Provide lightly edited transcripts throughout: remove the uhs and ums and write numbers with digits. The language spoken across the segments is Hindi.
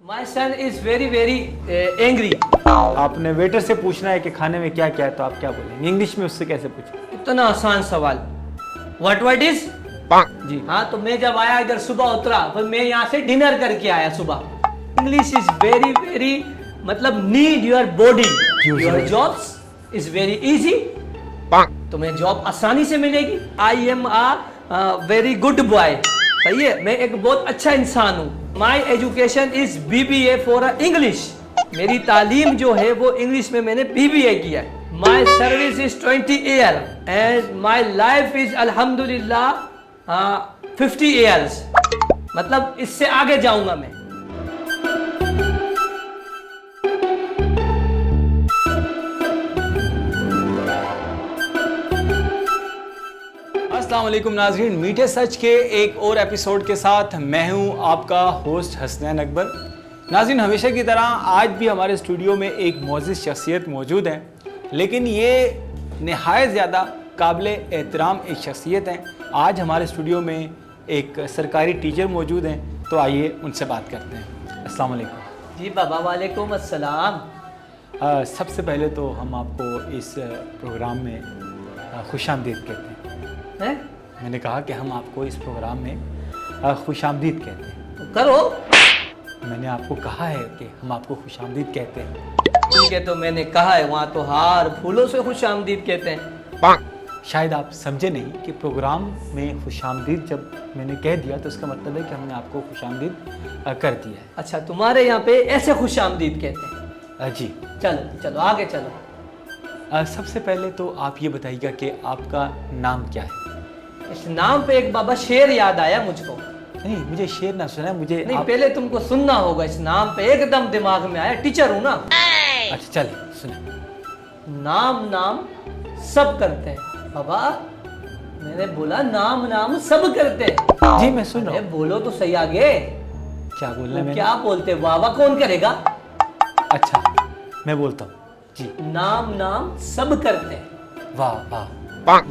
My son is very very angry. आपने वेटर से पूछना है कि खाने में क्या क्या है, तो आप क्या बोलेंगे इंग्लिश में? उससे कैसे पूछें? इतना आसान सवाल। व्हाट इज जी हाँ, तो मैं जब आया इधर सुबह उतरा, फिर मैं यहाँ से डिनर करके आया सुबह। इंग्लिश इज वेरी वेरी मतलब need your body, your jobs is very easy. तुम्हें जॉब आसानी से मिलेगी। I am a very good boy. सही है, मैं एक बहुत अच्छा इंसान हूँ। My education is BBA for English. मेरी तालीम जो है वो इंग्लिश में मैंने BBA किया है। माई service is 20 year and my life is अल्हम्दुलिल्लाह 50 ईयर्स। मतलब इससे आगे जाऊंगा मैं। अस्सलाम वालेकुम नाज़रीन, मीठे सच के एक और एपिसोड के साथ मैं हूं आपका होस्ट हसनैन अकबर। नाज़रीन, हमेशा की तरह आज भी हमारे स्टूडियो में एक मोअज़्ज़िज़ शख्सियत मौजूद है, लेकिन ये नहायत ज़्यादा काबिल एहतराम एक शख्सियत हैं। आज हमारे स्टूडियो में एक सरकारी टीचर मौजूद हैं, तो आइए उनसे बात करते हैं। अस्सलाम वालेकुम। जी बाबा, वालेकुम अस्सलाम। सबसे पहले तो हम आपको इस प्रोग्राम में खुशामदीद कहते हैं। हैं? मैंने कहा कि हम आपको इस प्रोग्राम में खुशामदीद कहते हैं। तो करो। मैंने आपको कहा है कि हम आपको खुशामदीद कहते हैं। ठीक है, तो मैंने कहा है, वहाँ तो हार फूलों से खुशामदीद कहते हैं। शायद आप समझे नहीं कि प्रोग्राम में खुशामदीद जब मैंने कह दिया तो उसका मतलब है कि हमने आपको खुशामदीद कर दिया है। अच्छा, तुम्हारे यहाँ पे ऐसे खुशामदीद कहते हैं? जी चलो चलो आगे चलो। सबसे पहले तो आप ये बताइएगा कि आपका नाम क्या है? इस नाम पे एक बाबा शेर याद आया मुझको। नहीं, मुझे शेर ना सुना, मुझे नहीं, पहले तुमको सुनना होगा। इस नाम पे एकदम दिमाग में आया, टीचर हूं ना। अच्छा चलिए सुने। नाम सब करते हैं बाबा। मैंने बोला नाम सब करते हैं। जी मैं सुन रहा हूँ। बोलो तो सही आगे। क्या बोलना है? क्या बोलते बाबा कौन करेगा? अच्छा मैं बोलता हूँ जी। नाम सब करते हैं। वाह वाह,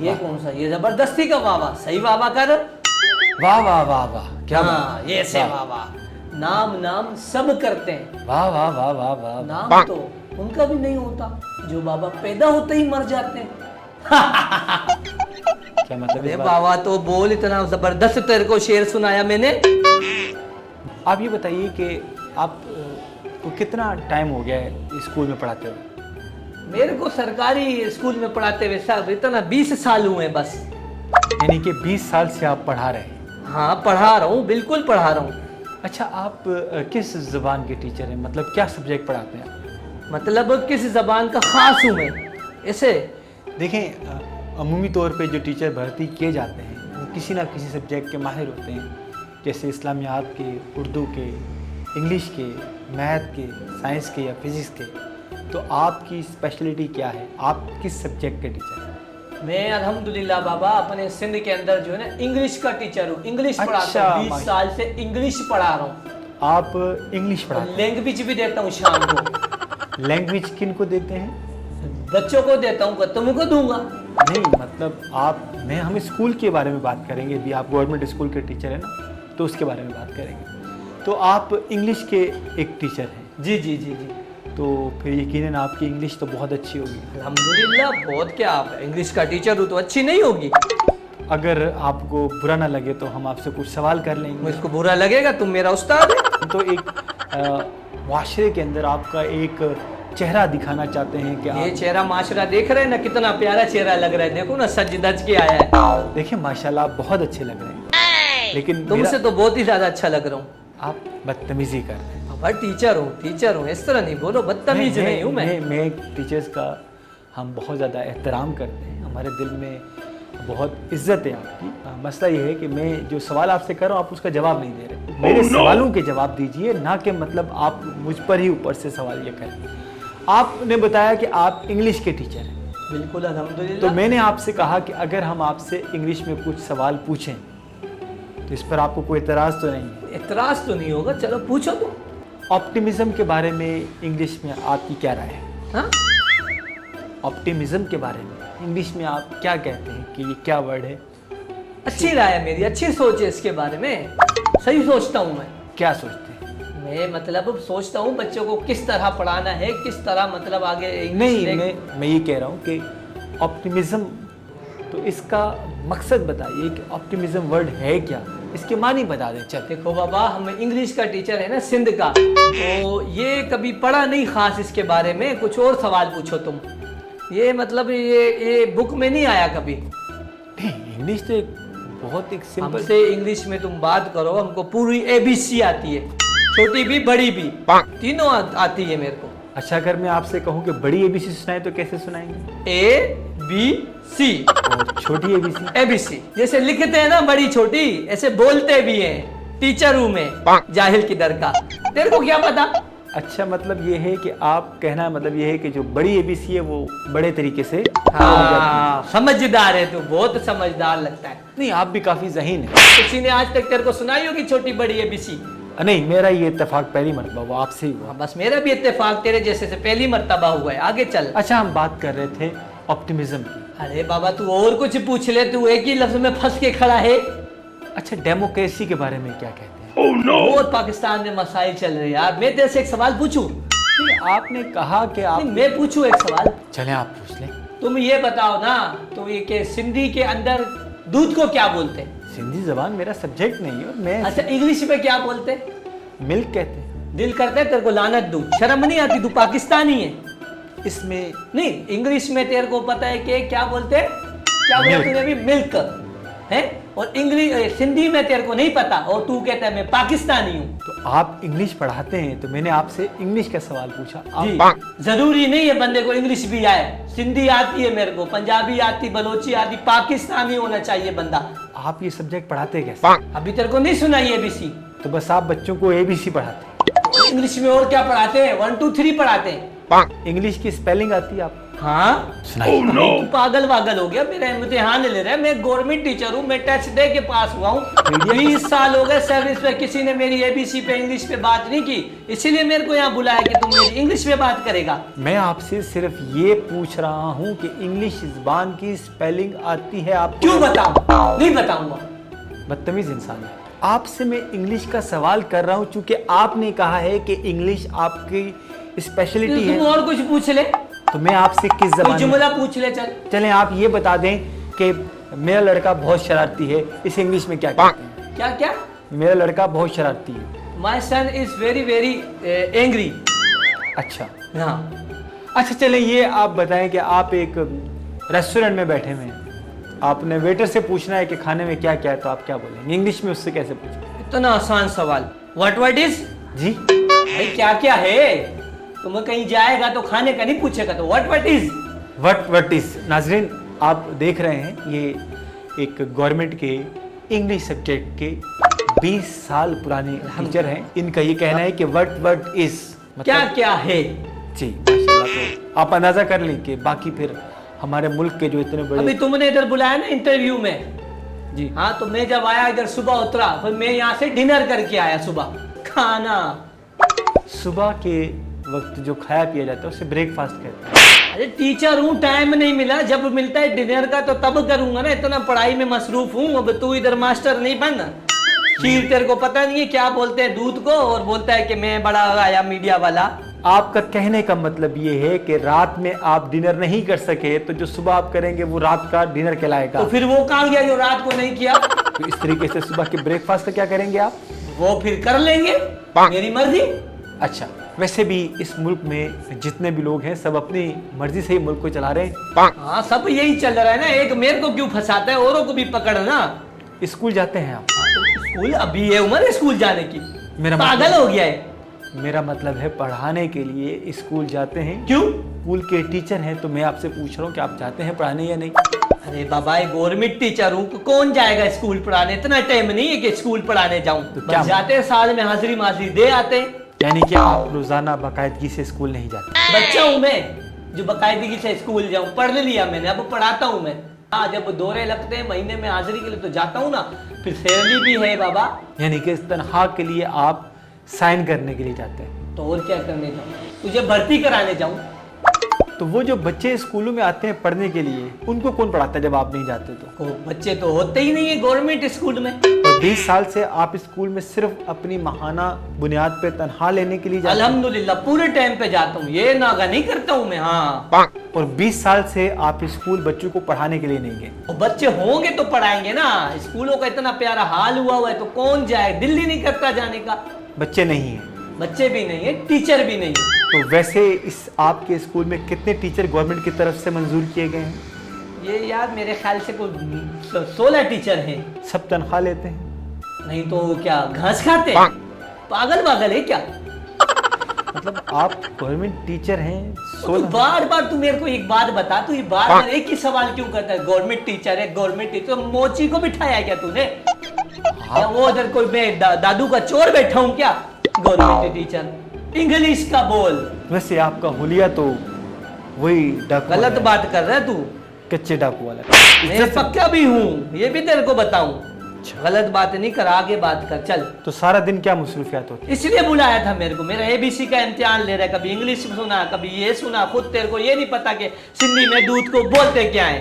ये कौन सा? ये जबरदस्ती का वाह वाह। सही वाह वाह कर। वाह वाह वाह वाह, क्या हाँ, ये से वाह वाह। नाम सब करते हैं। वाह वाह वाह वाह वाह। नाम तो उनका भी नहीं होता जो बाबा पैदा होते ही मर जाते हैं। क्या मतलब? अरे बाबा तो बोल, इतना जबरदस्त तेरे को शेर सुनाया मैंने। आप ये बताइए कि आप को कितना टाइम हो गया है स्कूल में पढ़ाते हुए? मेरे को सरकारी स्कूल में पढ़ाते हुए साहब इतना 20 साल हुए हैं बस। यानी कि 20 साल से आप पढ़ा रहे हैं? हाँ, पढ़ा रहा हूँ, बिल्कुल पढ़ा रहा हूँ। अच्छा, आप किस ज़बान के टीचर हैं? मतलब क्या सब्जेक्ट पढ़ाते हैं? मतलब किस ज़बान का खास हूँ मैं? ऐसे देखें, अमूमी तौर पे जो टीचर भर्ती किए जाते हैं वो किसी ना किसी सब्जेक्ट के माहिर होते हैं, जैसे इस्लामियात के, उर्दू के, इंग्लिश के, मैथ के, साइंस के या फिज़िक्स के। तो आपकी स्पेशलिटी क्या है? आप किस सब्जेक्ट के टीचर हैं? मैं अल्हम्दुलिल्लाह बाबा अपने सिंध के अंदर जो है ना इंग्लिश का टीचर हूँ। इंग्लिश पढ़ाता अच्छा, हूँ। 20 साल से इंग्लिश पढ़ा रहा हूँ। आप इंग्लिश पढ़ाते हैं? लैंग्वेज भी देता हूँ शाम को। लैंग्वेज किन को देते हैं? बच्चों को देता हूँ, तुमको दूंगा। नहीं, मतलब हम स्कूल के बारे में बात करेंगे। अभी आप गवर्नमेंट स्कूल के टीचर हैं ना, तो उसके बारे में बात करेंगे। तो आप इंग्लिश के एक टीचर हैं? जी जी जी जी। तो फिर यकीनन आपकी इंग्लिश तो बहुत अच्छी होगी। अल्हम्दुलिल्लाह, बहुत। क्या आप इंग्लिश का टीचर हूँ तो अच्छी नहीं होगी? अगर आपको बुरा ना लगे तो हम आपसे कुछ सवाल कर लेंगे। मुझको बुरा लगेगा? तुम मेरा उस्ताद है। तो एक माशरे के अंदर आपका एक चेहरा दिखाना चाहते हैं कि ये चेहरा माशरा देख रहे हैं ना, कितना प्यारा चेहरा लग रहा है। देखो ना, सज धज के आया है। देखिए माशाल्लाह आप बहुत अच्छे लग रहे हैं, लेकिन तुमसे तो बहुत ही ज्यादा अच्छा लग रहा हूँ। आप बदतमीजी कर रहे हैं। पर टीचर हूँ, इस तरह नहीं बोलो। बदतमीज नहीं हूँ मैं। टीचर्स का हम बहुत ज़्यादा एहतराम करते हैं, हमारे दिल में बहुत इज्जत है आपकी। मसला ये है कि मैं जो सवाल आपसे कर रहा हूँ आप उसका जवाब नहीं दे रहे। मेरे सवालों के जवाब दीजिए, ना कि मतलब आप मुझ पर ही ऊपर से सवाल ये करें। आपने बताया कि आप इंग्लिश के टीचर हैं। बिल्कुल, अल्हम्दुलिल्लाह। तो मैंने आपसे कहा कि अगर हम आपसे इंग्लिश में कुछ सवाल पूछें तो इस पर आपको कोई एतराज़ तो नहीं है? एतराज़ तो नहीं होगा, चलो पूछो तो। ऑप्टिमिज्म के बारे में इंग्लिश में आपकी क्या राय है? हाँ? ऑप्टिमिज्म के बारे में इंग्लिश में आप क्या कहते हैं कि ये क्या वर्ड है? अच्छी राय है मेरी, अच्छी सोच है इसके बारे में। सही सोचता हूँ मैं। क्या सोचते हैं? मैं मतलब अब सोचता हूँ बच्चों को किस तरह पढ़ाना है, किस तरह मतलब आगे नहीं, मैं ये कह रहा हूँ कि ऑप्टिमिज्म, तो इसका मकसद बताइए कि ऑप्टिमिज्म वर्ड है क्या, इसके मानी बता दें। चल देखो बाबा, हम इंग्लिश का टीचर है ना सिंध का, तो ये कभी पढ़ा नहीं खास इसके बारे में, कुछ और सवाल पूछो तुम। ये मतलब ये बुक में नहीं आया कभी। इंग्लिश तो एक बहुत एक सिंपल। हमसे इंग्लिश में तुम बात करो, हमको पूरी ABC आती है, छोटी भी बड़ी भी, तीनों आती है मेरे को। अच्छा, अगर मैं आपसे कहूँ कि बड़ी ABC सुनाए तो कैसे सुनाएंगे? ABC और छोटी ABC? जैसे लिखते हैं ना बड़ी छोटी, ऐसे बोलते भी हैं। टीचर हूं मैं, जाहिल किधर का, तेरे को क्या पता। अच्छा, मतलब ये है कि आप कहना मतलब ये है कि जो बड़ी ABC है वो बड़े तरीके से हाँ, समझदार है तू, बहुत समझदार लगता है। नहीं, आप भी काफी ज़हीन है। किसी ने आज तक तेरे को सुनाई होगी छोटी बड़ी ABC? नहीं, मेरा ये इत्तेफाक पहली मरतबा हुआ, आपसे ही हुआ। बस मेरा भी इत्तेफाक तेरे जैसे से पहली मर्तबा हुआ है। आगे चल। अच्छा, हम बात कर रहे थे ऑप्टिमिज्म की। अरे बाबा, तू और कुछ पूछ ले, तू एक ही लफ्ज में फंस के खड़ा है। अच्छा, डेमोक्रेसी के बारे में क्या कहते हैं? बहुत पाकिस्तान में मसाइल चल रहे हैं यार। मैं तेरे से एक सवाल पूछूं? आपने कहा कि आप, मैं पूछूं एक सवाल? चलें आप पूछ लें। तुम ये बताओ ना, तो ये कि सिंधी के अंदर दूध को क्या बोलते हैं? सिंधी जबान मेरा सब्जेक्ट नहीं है और मैं अच्छा, इंग्लिश में क्या बोलते हैं? मिल्क कहते हैं। दिल करता है तेरे को लानत दूं, शर्म नहीं आती? तू पाकिस्तानी है। इसमें नहीं, इंग्लिश में तेरे को पता है कि क्या बोलते हैं? क्या बोलते तूने अभी? मिल्क है। और इंग्लिश सिंधी में तेरे को नहीं पता, और तू कहता है मैं पाकिस्तानी हूँ। तो आप इंग्लिश पढ़ाते हैं, तो मैंने आपसे इंग्लिश का सवाल पूछा। जी, जरूरी नहीं है बंदे को इंग्लिश भी आए। सिंधी आती है मेरे को, पंजाबी आती, बलोची आती, पाकिस्तानी होना चाहिए बंदा। आप ये सब्जेक्ट पढ़ाते कैसे? अभी तेरे को नहीं सुनाई ABC? तो बस आप बच्चों को ABC पढ़ाते हैं। इंग्लिश में और क्या पढ़ाते हैं? 1 2 3 पढ़ाते हैं। इंग्लिश की स्पेलिंग आती है आप? हाँ। सुनाइए। तू पागल वागल हो गया, मेरा इम्तिहान ले रहा है। मैं गवर्नमेंट टीचर हूँ, मैं टेस्ट दे के पास हुआ हूँ। 20 साल हो गए सर्विस पे, किसी ने मेरी ABC पे इंग्लिश पे बात नहीं की, इसीलिए मेरे को यहाँ बुलाया कि तुम मेरी इंग्लिश में बात करेगा। मैं आपसे सिर्फ ये पूछ रहा हूँ कि इंग्लिश जबान की स्पेलिंग आती है आपको? क्यों बताऊँ? नहीं बताऊंगा। बदतमीज इंसान है। आपसे मैं इंग्लिश का सवाल कर रहा हूँ क्योंकि आपने कहा है कि इंग्लिश आपकी स्पेशलिटी है। तुम और कुछ पूछ ले, तो मैं आपसे किस कोई जबान जुमला पूछ ले। चल चलें, आप ये बता दें कि मेरा लड़का बहुत शरारती है, इस इंग्लिश में क्या कहते हैं? क्या क्या? मेरा लड़का बहुत शरारती है। माई son is very very angry. अच्छा हाँ। अच्छा, चलें, ये आप बताएं कि आप एक रेस्टोरेंट में बैठे हुए हैं, आपने वेटर से पूछना है कि खाने में क्या क्या है, तो आप क्या बोलेंगे इंग्लिश में? उससे कैसे पूछेंगे? इतना आसान सवाल। What is? जी भाई क्या क्या है? तुम कहीं जाएगा तो खाने का नहीं पूछेगा, तो व्हाट इज? What is. नाजरीन, आप देख रहे हैं ये एक गवर्नमेंट के इंग्लिश सब्जेक्ट के 20 साल पुराने टीचर हैं। इनका ये कहना है कि व्हाट इज क्या क्या है। जी माशाल्लाह। तो आप अंदाजा कर लें कि बाकी फिर हमारे मुल्क के जो इतने बड़े। अभी तुमने इधर बुलाया ना इंटरव्यू में? जी हाँ, तो मैं जब आया इधर सुबह उतरा, फिर मैं यहाँ से डिनर करके आया। सुबह खाना, सुबह के वक्त जो खाया पिया जाता है उसे ब्रेकफास्ट कहते हैं। अरे टीचर हूँ, टाइम नहीं मिला, जब मिलता है डिनर का तो तब करूंगा ना, इतना पढ़ाई में मसरूफ हूँ। अब तू इधर मास्टर नहीं बन। खीर तेरे को पता नहीं है क्या बोलते हैं दूध को, और बोलता है कि मैं बड़ा आया मीडिया वाला। आपका कहने का मतलब ये है कि रात में आप डिनर नहीं कर सके, तो जो सुबह आप करेंगे वो रात का डिनर कहलाएगा। तो फिर वो कहाँ गया जो रात को नहीं किया? तो इस तरीके से सुबह के ब्रेकफास्ट का क्या करेंगे आप? वो फिर कर लेंगे, मेरी मर्जी। अच्छा, वैसे भी इस मुल्क में जितने भी लोग हैं सब अपनी मर्जी से ही मुल्क को चला रहे हैं। हाँ, सब यही चल रहा है ना। एक मेरे को क्यों फंसाता है, औरों को भी पकड़ना। स्कूल जाते हैं आप? स्कूल अभी है उम्र स्कूल जाने की? मेरा पागल हो गया है। मेरा मतलब है पढ़ाने के लिए स्कूल जाते हैं। क्यों? स्कूल के टीचर हैं, तो मैं आपसे पूछ रहा हूँ कि आप जाते हैं पढ़ाने या नहीं? अरे बाबा, गवर्नमेंट टीचर हूँ, कौन जाएगा स्कूल पढ़ाने? इतना टाइम नहीं है कि स्कूल पढ़ाने जाऊँ। तो क्या जाते हैं, साल में हाजिरी माजरी दे आते हैं। यानी कि आप रोजाना बाकायदगी से स्कूल नहीं जाते? बच्चा हूँ मैं जो बाकायदगी से स्कूल जाऊँ। पढ़ लिया मैंने, अब पढ़ाता हूँ मैं। हाँ, जब दौरे लगते हैं महीने में हाजिरी के लिए तो जाता हूँ ना, फिर सैलरी भी है बाबा। यानी कि इस तनख्वाह के लिए आप साइन करने के लिए जाते हैं? तो और क्या करने जाऊँ? तुझे भर्ती कराने जाऊँ? तो वो जो बच्चे स्कूलों में आते हैं पढ़ने के लिए, उनको कौन पढ़ाता है जब आप नहीं जाते? तो बच्चे तो होते ही नहीं है गवर्नमेंट स्कूल में। और 20 साल से आप स्कूल में सिर्फ अपनी माहाना बुनियाद पे तनख्वाह लेने के लिए जाते हैं? अल्हम्दुलिल्लाह पूरे टाइम पे जाता हूँ, ये नागा नहीं करता हूँ मैं। हाँ, और 20 साल से आप स्कूल बच्चों को पढ़ाने के लिए नहीं गए? और बच्चे होंगे तो पढ़ाएंगे ना। स्कूलों का इतना प्यारा हाल हुआ है तो कौन जाए, दिल ही नहीं करता जाने का। बच्चे नहीं हैं? बच्चे भी नहीं है, टीचर भी नहीं है। तो वैसे इस आपके स्कूल में कितने टीचर गवर्नमेंट की तरफ से मंजूर किए गए हैं? ये यार मेरे ख्याल से कोई 16 टीचर हैं। सब तनख्वाह लेते हैं? नहीं तो क्या घास खाते हैं? पागल पागल है क्या? मतलब आप गवर्नमेंट टीचर हैं? तो बार बार तू मेरे को एक बात बता, तू ये बार बार एक ही सवाल क्यों करता है? गवर्नमेंट टीचर है, गवर्नमेंट टीचर। तो मोची को बिठाया क्या तूने? या वो उधर कोई मैं दादू का चोर बैठा हूँ क्या? गवर्नमेंट टीचर, इंग्लिश का बोल। वैसे आपका हुलिया तो वही डाकू गलत वाला बात कर रहा है तू। है, कच्चे डाकू वाला। मैं पक्का भी हूँ, ये भी तेरे को बताऊं। गलत बात नहीं कर, आगे बात कर चल। तो सारा दिन क्या मसरूफियात होती? इसलिए बुलाया था मेरे को, मेरा एबीसी का इम्तिहान ले रहा है। कभी इंग्लिश सुना, कभी ये सुना। खुद तेरे को ये नहीं पता कि सिंधी में दूध को बोलते क्या है।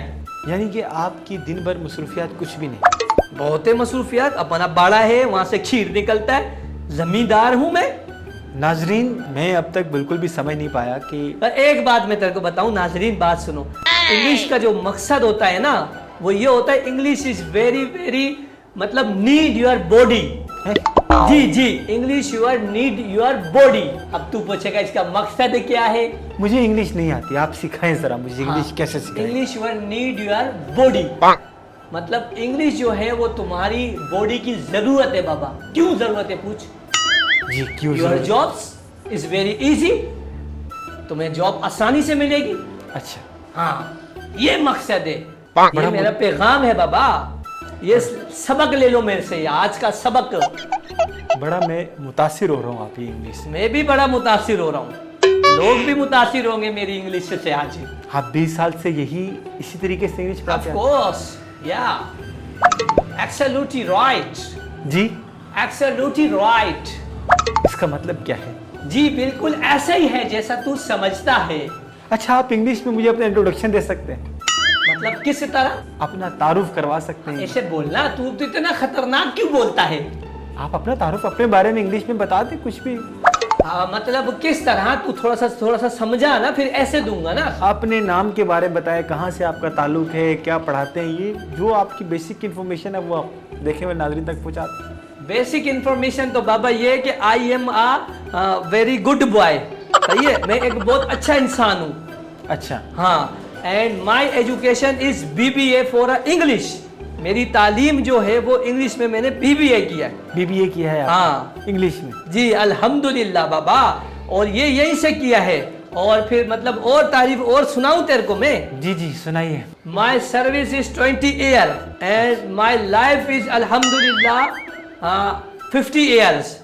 यानी कि आपकी दिन भर मसरूफियात कुछ भी नहीं? बहुत है मसरूफियात। अपना बाड़ा है, वहां से खीर निकलता है। जमींदार हूं मैं। नाजरीन, मैं अब तक बिल्कुल भी समझ नहीं पाया कि एक बात मैं तेरे को बताऊं, नाजरीन बात सुनो। इंग्लिश का जो मकसद होता है ना, वो ये होता है, इंग्लिश इज वेरी वेरी मतलब नीड योर बॉडी। जी जी, English your need your body. अब तू पूछेगा इसका मकसद क्या है? मुझे इंग्लिश नहीं आती, आप सिखाएं जरा मुझे। इंग्लिश कैसे सिखाएं? English your need your body, मतलब इंग्लिश जो है वो तुम्हारी बॉडी की जरूरत है बाबा। क्यों जरूरत है पूछ? जी क्यों? Your jobs is very easy, तुम्हें जॉब आसानी से मिलेगी। अच्छा, हाँ, ये मकसद है, ये मेरा पैगाम है बाबा। ये सबक ले लो मेरे से, आज का सबक। बड़ा मैं मुतासिर हो रहा हूँ आपकी इंग्लिश से। मैं भी बड़ा मुतासिर हो रहा हूँ, लोग भी मुतासिर होंगे मेरी इंग्लिश से आज। आप 20 साल से यही इसी तरीके से इंग्लिश ऑफ पढ़ाते हैं? कोर्स, या एब्सोल्युटली राइट जी, एब्सोल्युटली राइट। इसका मतलब क्या है? जी बिल्कुल ऐसा ही है जैसा तू समझता है। अच्छा, आप इंग्लिश में मुझे अपना इंट्रोडक्शन दे सकते हैं? मतलब किस तरह? अपना तारुफ करवा सकते हैं? ऐसे बोलना, तू तो इतना खतरनाक क्यों बोलता है? आप अपना तारुफ अपने बारे में इंग्लिश में बता दे कुछ भी। मतलब किस तरह? तू थोड़ा सा समझा ना, फिर ऐसे दूंगा ना। अपने नाम के बारे में बताएं, कहाँ से आपका ताल्लुक है, क्या पढ़ाते हैं, ये जो आपकी बेसिक इन्फॉर्मेशन है वो आप देखे हुए नाज़रीन तक पहुँचाते। बेसिक इन्फॉर्मेशन तो बाबा ये है कि I am a very good boy. सही है, मैं एक बहुत अच्छा इंसान हूँ। अच्छा, हाँ, and my education is BBA for English. मेरी तालीम जो है वो इंग्लिश में मैंने BBA किया है। BBA किया है आपने? हाँ, इंग्लिश में? जी अल्हम्दुलिल्लाह बाबा। और ये यहीं से किया है। और फिर मतलब और तारीफ और सुनाऊं तेरे को मैं? जी जी सुनाइए। माई service is 20 year and my life is अल्हम्दुलिल्लाह 50 ईयर्स।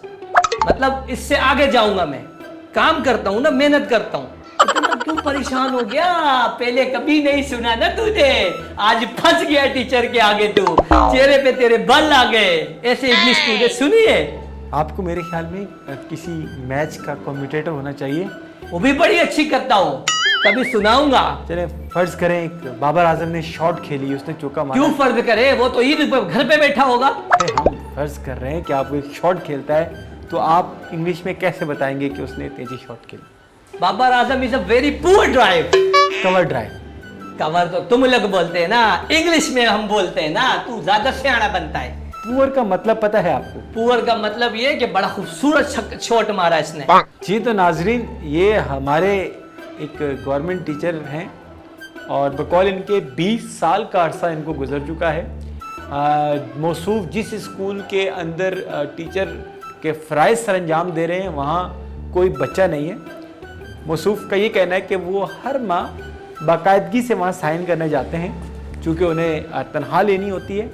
मतलब इससे आगे जाऊंगा मैं। काम करता हूँ ना, मेहनत करता हूँ। इतना क्यों परेशान हो गया? पहले कभी नहीं सुना ना तुझे, आज फंस गया टीचर के आगे तू। चेहरे पे तेरे बल आ गए। ऐसे इंग्लिश तुझे सुनी है? आपको मेरे ख्याल में किसी मैच का कमेंटेटर होना चाहिए। वो भी बड़ी अच्छी करता हूँ, कभी सुनाऊंगा। चले फर्ज करें एक बाबर आजम ने शॉट खेली, उसने चौका मारा। क्यों फर्ज करे? वो तो ईद पर घर पे बैठा होगा। हम फर्ज कर रहे हैं कि आप एक शॉट खेलता है, तो आप इंग्लिश में कैसे बताएंगे कि उसने तेजी शॉट खेली? Babar Azam is a very poor drive. Cover drive? Cover तो तुम लोग बोलते हैं ना, इंग्लिश में हम बोलते हैं ना। तू ज्यादा सियाना बनता है। पुअर का मतलब पता है आपको? पुअर का मतलब ये कि बड़ा खूबसूरत शॉट मारा इसने। जी, तो नाजरीन, ये हमारे एक गवर्नमेंट टीचर हैं और बकौल इनके 20 साल का अरसा इनको गुजर चुका है। मौसूफ जिस स्कूल के अंदर टीचर के फ़राइज़ सरअंजाम दे रहे हैं वहाँ कोई बच्चा नहीं है। मौसूफ का ये कहना है कि वो हर माह बाकायदगी से वहाँ साइन करने जाते हैं, चूँकि उन्हें तनख्वाह लेनी होती है।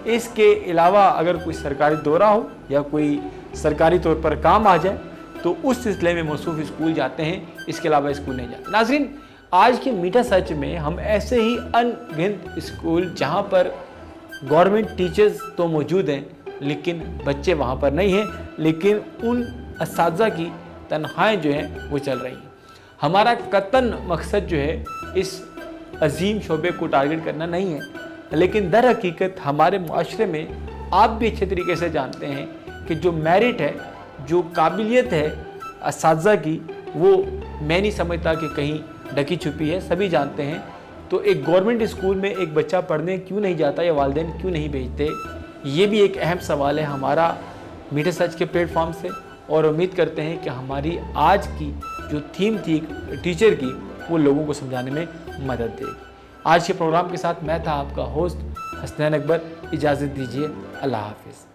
इसके अलावा अगर कोई सरकारी दौरा हो या कोई सरकारी तौर पर काम आ जाए तो उस सिलसिले में मौसूफ स्कूल जाते हैं, इसके अलावा स्कूल नहीं जाते। नाज़रीन, आज के मीठा सच में हम ऐसे ही अनगिनत स्कूल जहाँ पर गवर्नमेंट टीचर्स तो मौजूद हैं लेकिन बच्चे वहाँ पर नहीं हैं, लेकिन उन असातिज़ा की तनख्वाहें जो हैं वो चल रही हैं। हमारा कतन मकसद जो है इस अजीम शोबे को टारगेट करना नहीं है, लेकिन दर हकीकत हमारे मुआशरे में आप भी अच्छे तरीके से जानते हैं कि जो मेरिट है, जो काबिलियत है असातिज़ा की, वो मैं नहीं समझता कि कहीं ढकी छुपी है, सभी जानते हैं। तो एक गवर्नमेंट स्कूल में एक बच्चा पढ़ने क्यों नहीं जाता या वालिदैन क्यों नहीं भेजते, ये भी एक अहम सवाल है हमारा मीठे सच के प्लेटफॉर्म से। और उम्मीद करते हैं कि हमारी आज की जो थीम थी टीचर की, वो लोगों को समझाने में मदद देगी। आज के प्रोग्राम के साथ मैं था आपका होस्ट हसनैन अकबर। इजाज़त दीजिए, अल्लाह हाफिज़।